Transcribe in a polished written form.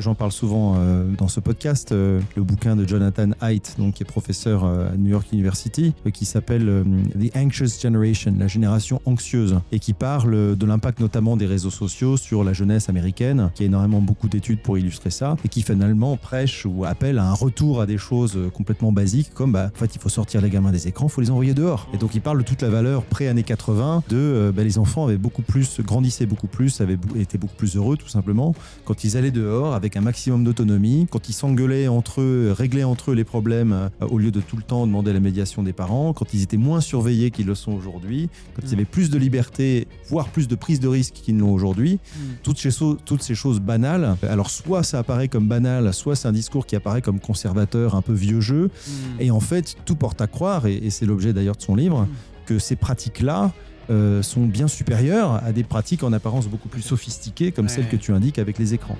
J'en parle souvent dans ce podcast, le bouquin de Jonathan Haidt, donc, qui est professeur à New York University, qui s'appelle The Anxious Generation, la génération anxieuse, et qui parle de l'impact notamment des réseaux sociaux sur la jeunesse américaine, qui a énormément beaucoup d'études pour illustrer ça, et qui finalement prêche ou appelle à un retour à des choses complètement basiques, comme en fait, il faut sortir les gamins des écrans, il faut les envoyer dehors. Et donc il parle de toute la valeur pré-années 80 de les enfants avaient grandissaient beaucoup plus, étaient beaucoup plus heureux tout simplement, quand ils allaient dehors avec un maximum d'autonomie, quand ils s'engueulaient entre eux, réglaient entre eux les problèmes au lieu de tout le temps demander la médiation des parents, quand ils étaient moins surveillés qu'ils le sont aujourd'hui, quand ils avaient plus de liberté, voire plus de prise de risque qu'ils ne l'ont aujourd'hui. Toutes ces choses banales, alors soit ça apparaît comme banal, soit c'est un discours qui apparaît comme conservateur, un peu vieux jeu, et en fait tout porte à croire, et c'est l'objet d'ailleurs de son livre, que ces pratiques-là sont bien supérieures à des pratiques en apparence beaucoup plus sophistiquées comme celles que tu indiques avec les écrans.